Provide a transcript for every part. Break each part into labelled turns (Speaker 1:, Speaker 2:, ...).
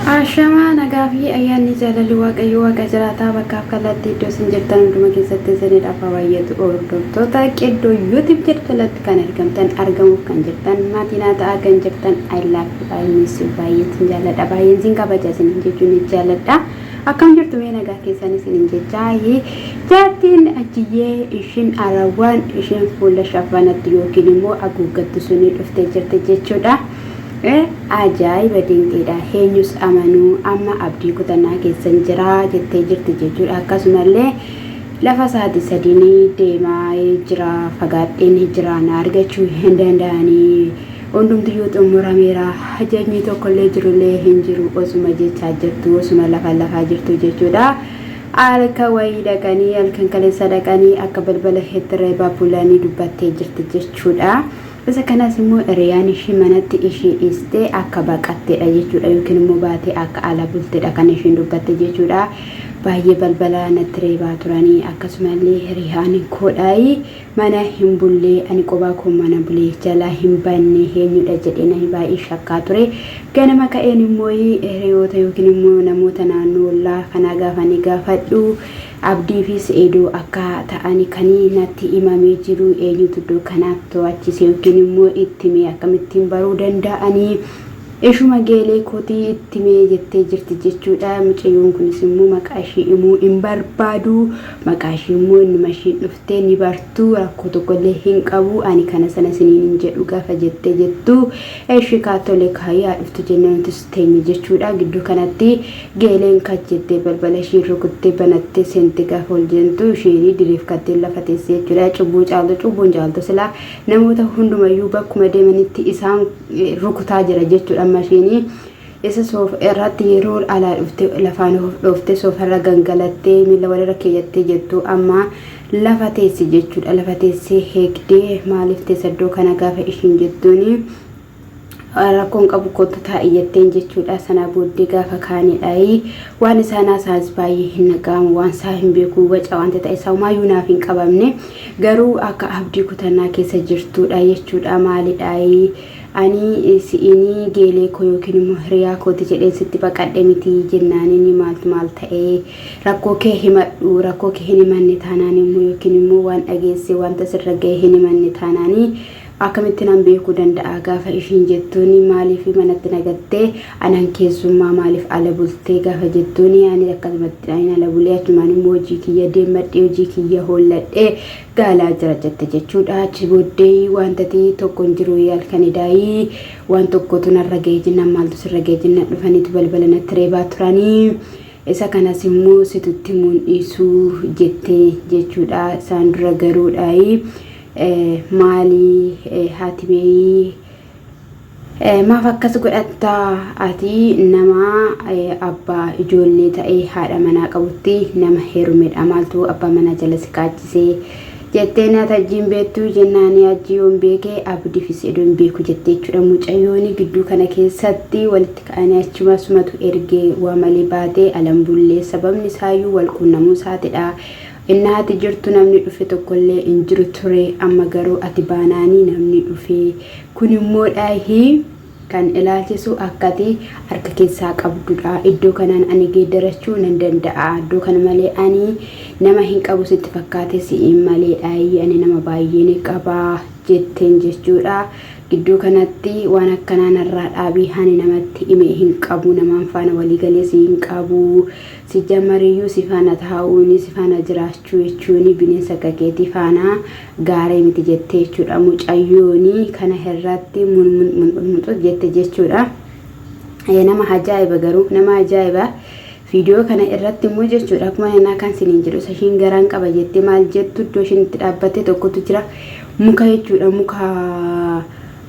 Speaker 1: Ashama nagaafi ayyaanni jaalalli waaqayyo waaqa jiraataa bakkaaf kallattii iddoo isin jirtan hunduma keessatti isinii dhafa baay'eetu hordoftoota qiddoo yuutiib jalatti kan argamuuf kan jirtan maatiin ta'aa kan jirtan I love you baay'eetu jaaladha baay'een isin kabaja isin jechuun jaaladha akkam jirtu mee nagaa keessan isin jechaa jaartiin ajiyyee ishin arawwan ishin fuula shafanatti yookiin immoo haguuggattu sunii dhuftee jirti jechuudha. Ajaa'iba dinqiidha eenyus amanuu amma abdii kutannaa keessan jira jettee jirti jechuudha akkasumallee lafa sa'aatii sadiin deemaa jira fagaadheen jira na argachuu hin danda'anii hundumtiyyuu xumurameera ajajni tokkollee jirullee hin jiru osuma jechaa jirtu osuma lafaa jirtu jechuudha alka wayii dhaqanii halkan kaleessa dhaqanii akka balbala heettireebaa bulanii dubbattee jirti jechuudha. Bisa kanas immoo hiriyaan ishii manatti ishii istee akka baqatteedha jechuudha yookiin immoo baatee akka ala bulteedha kan ishiin dubbatte jechuudha baay'ee balbala natti reebaa turanii akkasumallee hiriyaan koodhaayi mana hin bullee ani qophaa koo mana bulee jala hin banne eenyudha jedhee na baay'ee shakkaa ture ganama ka'een immoo hiriyoota yookiin immoo namoota naannoo ollaa kanaa gaafanii gaafadhu abdii fi seedoo akka ta'anii kanii natti himamee jiru eenyutu iddoo kanaaf to'achise yookiin immoo ittimee akkamittiin baruu danda'anii ishuma geelee kootii ittimee jettee jirti jechuudha mucayyoon kunis immoo maqaa ishii himuu hin barbaadu maqaa ishii immoo inni ishii dhuftee ni bartuu rakkoo tokkollee hin qabu ani kana sana siniin jedhu gaafa jettee jettu ishii kaatolee kaayyaa dhuftu jennanutis teenye jechuudha gidduu kanatti geeleen kajjettee balbala ishii rukuttee banattee seente gaafa ol jentu ishii diriif kattee lafa teessee jechuudha cubbuun caaltu silaa namoota hundumayyuu bakkuma deemanitti isaan rukutaa jira jechuudha mashini isa soof irratti yeroo alaa dhufte lafaan dhufte soofarra gangalattee miila walirra keeyyattee jettu amma lafa teessi jechuudha lafa teessee heegdee maaliif teessadoo kana gaafa ishiin jettuuni rakkoon qabu kottu taa'iyatteen jechuudha sana booddee gaafa kaanidhaayi waan isaanaa isaas baay'ee hin nagaamu waan isaa hin beeku waca wanta ta'e saumaayuu naaf hin qabamne garuu akka abdii kutannaa keessa jirtuudha jechuudha maalidhaayi ani si'ini geelee koo yookiin immoo hiriyaa kooti jedhee sitti baqadhe miti jennaaniin maal ta'ee rakkoo kee himadhu rakkoo kee hin himanne taanaan immoo yookiin immoo waan dhageesse wanta sirra ga'e hin himanne taanaanii akkamitti nan beekuu danda'a gaafa ishiin jettuuni maaliif manatti nagattee anan keessummaa maaliif ala bultee gaafa jettuuni ani akkasumatti ala bulee achumaan immoo hojii kiyya deemadhee hojii kiyya hoolladhee gaalaa jira jette jechuudha achi booddee wantati tokko hin jiru yaalkanidaayi waan tokkotu narra ga'ee jinnaan maaltu sirra ga'ee jinnaan dhufaniitu balbala natti reebaa turanii isa kanas immoo situtti mul'isuu jettee jechuudha isaan dura garuudhaayi maali hatimee maaf akkas godhatta ati nama abbaa ijoollee ta'ee haadha manaa qabutti nama heerumedha maaltu abbaa manaa jala si kaachisee jettee naata ajjiin beektu jennaanii ajjiyoon beekee abdii fi seedoon beeku jettee jechuudha mucayyooni gidduu kana keessatti walitti ka'anii achuma sumatu ergee waa malee baatee alambullee sababni isaayyuu wal quunnamuu isaatidha innaati jirtu namni dhufe tokkollee hin jiru ture amma garuu ati baanaanii namni dhufe kun immoo dhaahii kan ilaalchisu akkati harka keessaa qabdudha iddoo kanaan ani geeddarachuu nan danda'a iddoo kana malee ani nama hin qabu sitti fakkaate si'in malee dhaahii ani nama baay'ee ni qaba jetteen jechuudha gidduu kanatti waan akkanaa narraa dhaabii hani namatti hime hin qabu namaan faana walii galee si hin qabu si jammariyyuu si faana taa'uuni si faana jiraachuu jechuuni bineensa qaqqeetii faana gaaree miti jettee jechuudha mucayyooni kana irratti mul'atu jette jechuudha nama ajaa'iba garuu nama ajaa'iba video kana irratti immoo jechuudha akkuma nana kan siniin jedhu sashiin garaan qaba jettee maal jettu iddoo ishiin itti dhaabbatte tokkotu jira muka jechuudha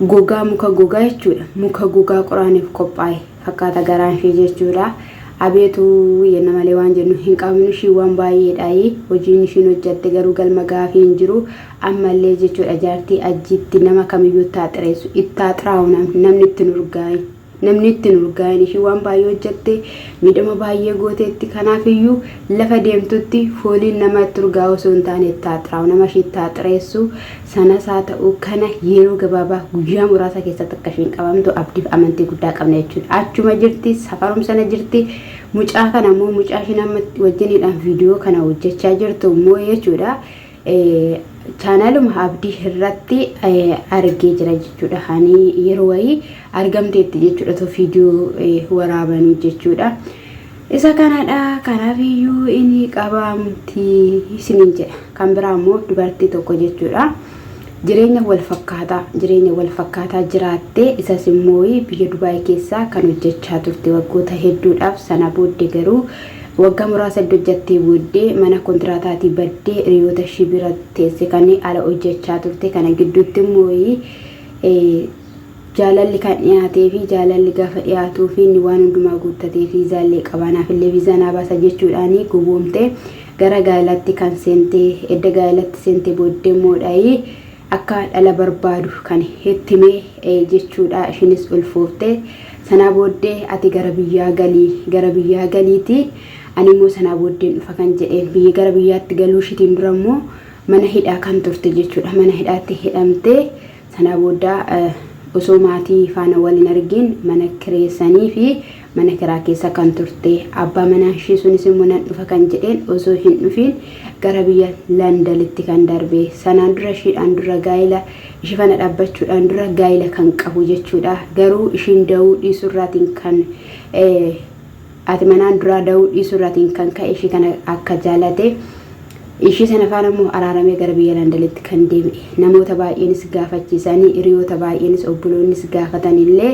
Speaker 1: muka gogaa jechuudha muka gogaa qoraaniif qophaa'e fakkaata garaan ishee jechuudha abeetu yenna malee waan jennu hin qabnu ishii waan baay'eedhaayi hojiin ishiin hojjatte garuu galma gaafii hin jiru ammallee jechuudha jaartii ajjiitti nama kamiyyuu taaxireessu ittaaxiraa'u namni itti nurgaayi namni itti nurgaa'in ishii waan baay'ee hojjette miidhama baay'ee gooteetti kanaafiyyuu lafa deemtutti fooliin nama itti urgaa osoo hin taane taaxiraa'u nama ishii taaxireessu sanas haa ta'u kana yeroo gabaabaa guyyaa muraasa keessatti akka ishiin qabamtu abdiif amantii guddaa qabna jechuudha. Achuma jirti safarum sana jirti mucaa kana immoo mucaa ishii nama wajjiniidhaan viidiyoo kana hojjechaa jirtu immoo jechuudha. Chaanaluma abdii irratti argee jira jechuudha. Hani yeroo wayii argamteetti jechuudha to viidiyoo waraabanii jechuudha. Isa kanadha kanaafiyyuu inni qabamti isiniin jedha. Kan biraa immoo dubartii tokko jechuudha. Jireenya wal fakkaataa jiraattee isas immoo biyya Dubaay keessaa kan hojjechaa turte waggoota hedduudhaaf sana booddee garuu waggaa muraasa hojjettee booddee mana kontiraataatii baddee hiriyoota ishii bira teesse kan ala hojjechaa turte. Kana gidduutti immoo jaalalli kan dhiyaatee fi jaalalli gaafa dhiyaatuu fi inni waan hundumaa guuttatee fi viizaallee qabaanaaf illee viizaa naa baasa jechuudhaan goboomte gara gaa'elatti kan seentee edda gaa'elatti seentee booddee immoodhaa akka dhala barbaadu kan hittimee jechuudha. Ishinis ulfoofte sana booddee ati gara biyyaa galiiti ani immoo sana booddeen dhufa kan jedheen biyya gara biyyaatti galuu ishiitiin dura immoo mana hidhaa kan turte jechuudha. Mana hidhaatti hidhamtee sana booda osoo maatii faana waliin argin mana kireessanii fi mana kiraa keessa kan turte. Abbaa manaa ishii sunis immoo nan dhufa kan jedheen osoo hin dhufin gara biyya Landanitti kan darbe. Sanaan dura ishiidhaan dura gaa'ela ishii faana dhaabbachuudhaan dura gaa'ela kan qabu jechuudha. Garuu ishiin da'uu dhiisuurraatiin kan ati manaan dura da'uu dhiisuurraatiin kan ka'e ishii kana akka jaalate ishii sana faana immoo araaramee gara biyya Landanitti kan deeme. Namoota baay'eenis gaafachiisanii hiriyoota baay'eenis obboloonnis gaafatanillee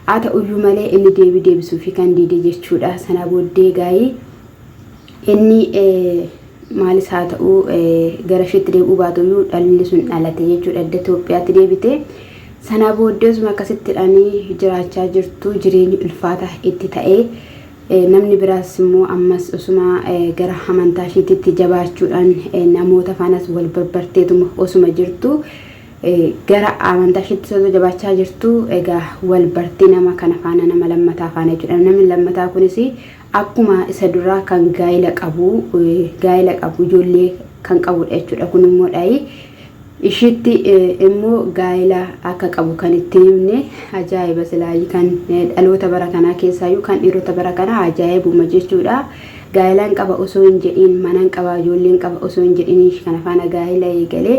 Speaker 1: haa ta'uyyuu malee inni deebisuufi kan diide jechuudha. Sana booddee gaa'ii inni maalis haa ta'u gara isheetti deebi'uu baatuyyuu dhalli sun dhalate jechuudha. Adda Itoophiyaatti deebite. Sana booddeesuma akkasittidhaan jiraachaa jirtu jireenyi ulfaata itti ta'ee namni biraas immoo ammas osuma gara amantaa isheetti jabaachuudhaan namoota faanas wal barbarteetuma osuma jirtu gara amantaa isheetti osoo jabaachaa jirtu egaa wal bartee nama kana faana nama lammataa faana jechuudha. Namni lammataa kunis akkuma isa duraa kan gaa'ela qabu ijoollee kan qabudha jechuudha. Kun immoo ishiitti immoo gaa'ela akka qabu kan itti himne ajaa'iba silaayii kan dhaloota bara kanaa keessaayyuu kan dhiirota bara kanaa ajaa'ibuma jechuudha. Gaa'elaan qaba osoo hin jedhin manaan qaba ijoolleen qaba osoo hin jedhin kana faana gaa'ela eegalee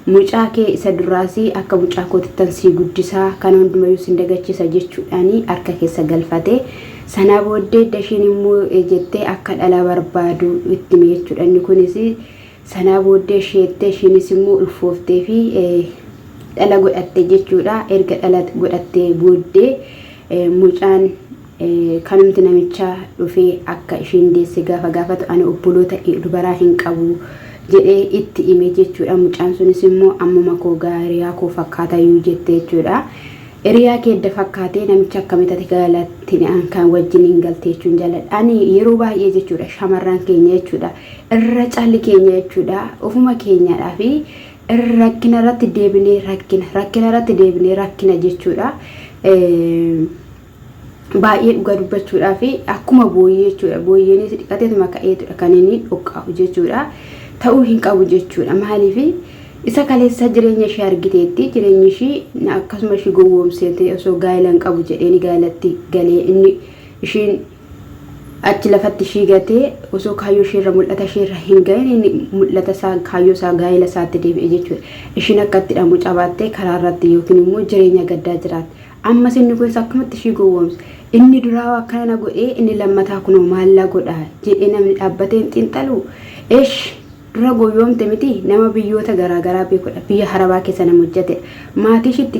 Speaker 1: mucaa kee isa duraas akka mucaa kootittan si guddisaa kan hundumayyuu sin dagachiisa jechuudhaan harka keessa galfate. Sana booddee dashiin immoo jettee akka dhala barbaadu itti hime jechuudha. Inni kunis sana booddee ishiinis immoo ulfooftee fi dhala godhatte jechuudha. Erga dhala godhattee booddee mucaan kanumti namicha dhufee akka ishiin deesse gaafa gaafatu ani obboloota dubaraa hin qabu jedhee itti hime jechuudha. Mucaan sunis immoo ammuma koo gaariyaa koo fakkaatayyuu jette jechuudha. Hiriyaa keedda fakkaatee namicha akkamitti galatti kan wajjin hin galte jechuun jaalladha. Ani yeroo baay'ee jechuudha shamarran keenya jechuudha irra caalli keenya jechuudha ofuma keenyaadhaa fi rakkina irratti deebinee rakkina jechuudha. Baay'ee dhuga dubbachuudhaa fi akkuma booyyee jechuudha. Booyyeenis dhiqateetuma ka'eetudha kan inni dhoqqaa'u jechuudha. Ta'uu hin qabu jechuudha. Maaliif isa kaleessa jireenya ishee argiteetti jireenya ishee akkasuma ishee gowwoomseete osoo gaa'ela hin qabu jedheen gaa'elatti galee inni ishiin achi lafatti ishee gatee osoo kaayyoo isheerra mul'ata isheerra hin gahin inni mul'ata isaa kaayyoo isaa gaa'ela isaatti deebi'e jechuudha. Ishiin akkatti mucaa baattee karaa irratti yookiin immoo jireenya gaddaa jiraata. Ammas inni kunis akkamatti ishee gowwoomse inni duraa akkana godhee inni lammataa kunoo maallaa godha jedhee namni dhaabbatee hin xiinxalu dura gowwoomte miti nama biyyoota garaagaraa beekudha. Biyya harabaa keessa nama hojjete maatii ishiitti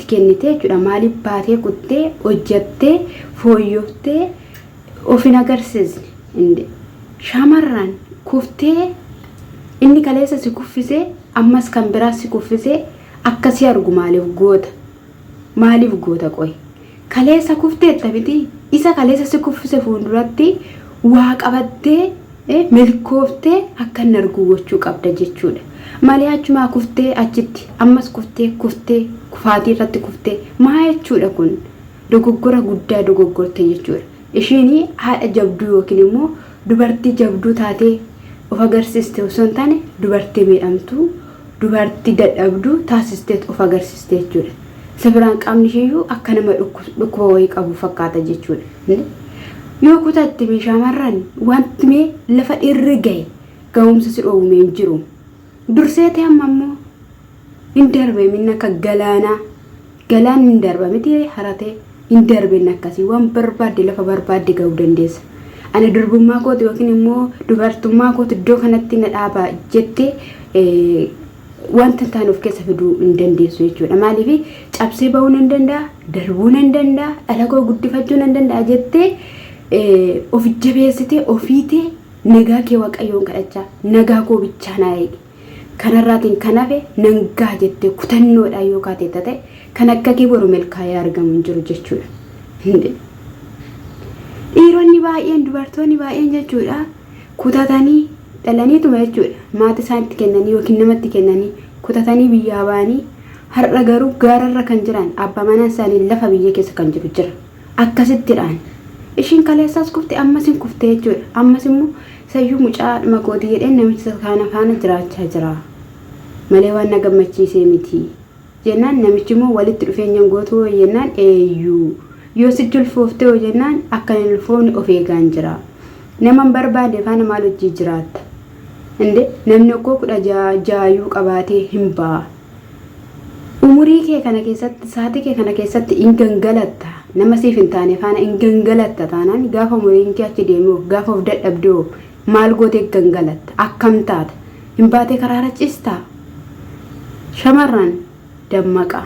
Speaker 1: kennite jechuudha. Maaliif baatee kuttee hojjattee fooyyooftee ofin agarsiisne shamarran kuftee inni kaleessa si kuffisee ammas kan biraas si kuffisee akkasii argu maaliif goota qoy kaleessa kuftee tabiti isa kaleessa si kuffise fuulduratti waa qabattee milkooftee akka hin argu gochuu qabda jechuudha. Malee achuma kuftee achitti ammas kuftee kufaatii irratti kuftee maa jechuudha kun dogoggora guddaa dogoggorte jechuudha. Ishiin haadha jabduu yookiin immoo dubartii jabduu taatee of agarsiiste osoo hin taane dubartii miidhamtuu dubartii dadhabduu taasistee of agarsiiste jechuudha. Sabiraan qaamni isheeyyuu akka nama dhukkuba wayii qabu fakkaata jechuudha. Yoo kutaatti shamarran wanti mee lafa irra gahe ga'umsa si dhoowwume hin jiru. Durseetee amma immoo hin darbe minna akka galaanaa galaan hin darba miti haratee hin darbe akkasii waan barbaadde lafa barbaadde ga'uu dandeessa. Ani durbummaa kooti yookiin immoo dubartummaa kooti iddoo kanatti na dhaabaa jettee wanta taan of keessa fiduu hin dandeessu jechuudha. Maaliif cabsee ba'uu hin danda'a, darbuu hin danda'a, dhalagoo guddifachuu hin danda'a jettee of jabeessitee ofiitee nagaa kee waaqayyoon kadhachaa nagaa koo bichaa naa eegi. Kanarraatiin kan hafe nangaa jettee kutannoodhaan yoo kaateetta ta'e kan akka kee boru milkaa'ee argamu hin jiru jechuudha. Dhiironni baay'een dubartoonni baay'een jechuudha kutatanii dhalaniituma jechuudha maatii isaanitti kennanii yookiin namatti kennanii kutatanii biyyaa ba'anii har'a garuu gaararra kan jiran abbaa manaa isaanii lafa biyya keessa kan jiru jira. Akkasittidhaan ishiin kaleessaas kufte ammas hin kufte jechuudha. Ammas immoo sayyuu mucaa makootii jedheen namicha kana faana jiraachaa jira malee waan na gammachiisee miti jennaan namichi immoo walitti dhufeenyaan gootuu jennaan eeyyuu yoo si julfooftee jennaan akka hin ulfoofne of eegaan jira. Nama barbaade faana maal hojii jiraatta inde namni tokko 16 qabaatee hin ba'a. Umurii kee kana keessatti saatii kee kana keessatti hin gangalatta nama siif hin taane faana hin gangalatta taanaan gaafa umuriin kee achi deemu gaafa of dadhabdoo maal gootee gangalatta akkam taata hin baatee karaara ciistaa. Shamarran dammaqa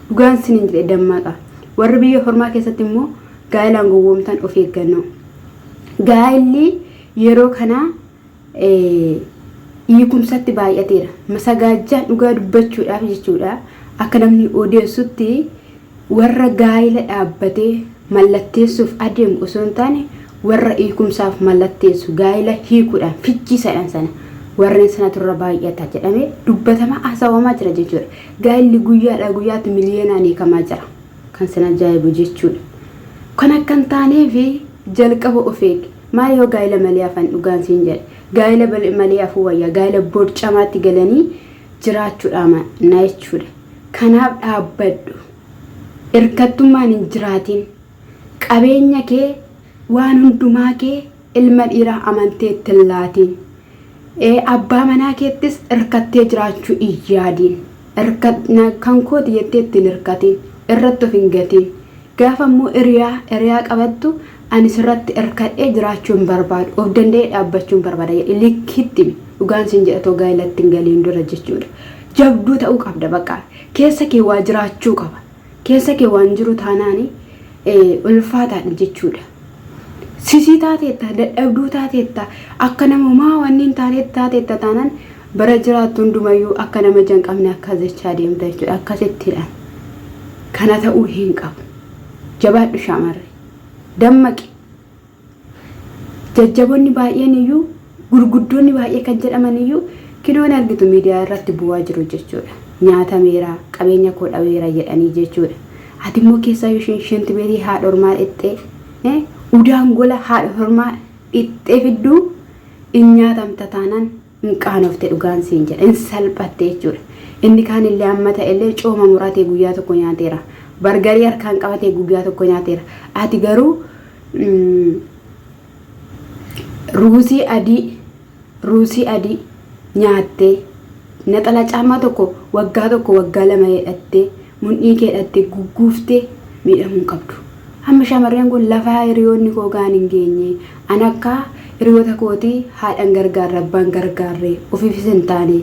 Speaker 1: dhugaan sin hin jedhe dammaqa. Warri biyya hormaa keessatti immoo gaa'ilaan gowwoomtan of eeggannoo. Gaa'illi yeroo kana hiikumsatti baay'ateera. Masagaajjaan dhugaa dubbachuudhaaf jechuudha. Akka namni odeessutti warra gaa'ila dhaabbatee mallatteessuuf adeemu osoo hin taane warra hiikumsaaf mallatteessu gaa'ila hiikuudhaan fichiisadhaan sana warreen sana turre baay'ata jedhamee dubbatama haasawamaa jira jechuudha. Gaa'illi guyyaadhaa guyyaatti miliyoonaan hiikamaa jira. Kan sana ajaa'ibu jechuudha. Kan akka hin taaneef jalqaba of eegi. Maal yoo gaa'ila malee afaan dhugaan siin jedhe gaa'ila malee afuu wayyaa gaa'ila borcamaatti galanii jiraachuudhaan na jechuudha. Kanaaf dhaabbadhu. Hirkattummaan hin jiraatin. Qabeenya kee waan hundumaa kee ilma dhiiraa amantee itti hin laatin. Abbaa manaa keettis hirkattee jiraachuu hin yaadin. Kan kooti jettee itti hin hirkatin. Irratti of hin gatin. Gaafa immoo hiriyaa qabattu ani sirratti hirkadhee jiraachuun barbaadu of danda'ee dhaabbachuun barbaada likkitti dhugaan siin jedhatoo gaa'ilatti hin galiin dura jechuudha. Jabduu ta'uu qabda bakka keessa kee waa jiraachuu qaba. Keessa kee waan jiru taanaani ulfaataadha jechuudha. Sisii taateetta dadhabduu taateetta akka namumaa wanni hin taateetta taanaan bara jiraattu hundumayyuu akka nama janqabne akka jechaa deemta jechuudha. Akkasittidhaan kana ta'uu hin qabu. Jabaadhu shamarre. Dammaqi. Jajjaboonni baay'een iyyuu gurguddoonni baay'ee kan jedhaman iyyuu kidoon argitu miidiyaa irratti bu'aa jiru jechuudha. Nyaatameera qabeenya koo dhabeera jedhanii jechuudha. Ati immoo keessaa yoo shinti beerii haadha hormaa dhixxee udaan gola haadha hormaa dhixxee fidduu in nyaatamta taanaan in qaanofte dhugaan siin jedha in salphatte jechuudha. Inni kaan illee amma ta'ellee cooma muratee guyyaa tokko nyaateera. Bargarii harkaan qabatee guyyaa tokko nyaateera. Ati garuu ruusii adii nyaattee naxala caamaa tokko waggaa lama hidhattee mudhii kee hidhattee gugguuftee miidhamuu qabdu. Amma shamarreen kun lafa hiriyoonni koo gaan hin geenye an akka hiriyoota kootii haadhan gargaarre abbaan gargaarre ofiifis hin taane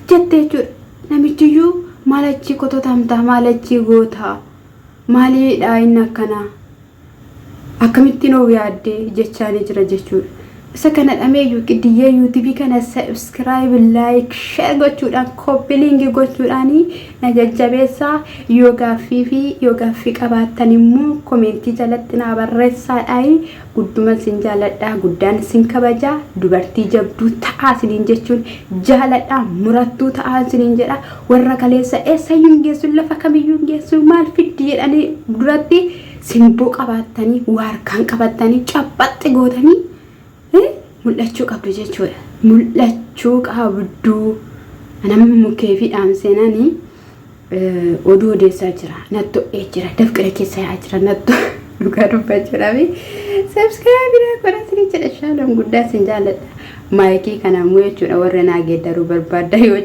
Speaker 1: jettee jechuudha. Namichiyyuu maalachi kototamta maalachi goota maaliidha inni akkanaa akkamittiin of yaaddee jechaanii jira jechuudha. سكنت أميجو كدية يوتيوب كان سبسكرايب لايك شير gochuudhaan copy link gochuudhaani na jajjabeessa yoga fi qabaatan immoo comment jalatti na barreessaa gudduma sin jaaladha guddaan sin kabaja dubartii jabduu ta'aa sinin jechuun jaaladha murattuu ta'aa sinin jedha warra kaleessa eessayyuu geessu lafa kamiyyuu geessu maal fiddi jedhanii duratti simboo qabaatanii waarkaan qabatanii cabbaxxi gootanii mul'achuu qabdu jechuudha mul'achuu qabdu anam mukee fi dhaamseenanii oduu odeessaa jira natto jira dafqira keessa yaa jira natto dhugaa dubbachuudhaaf subscribe na godhanii jedha shaalom guddaa sin jaaladha maayikii kana ammoo jechuudha warra naa geeddaruu barbaadda yoo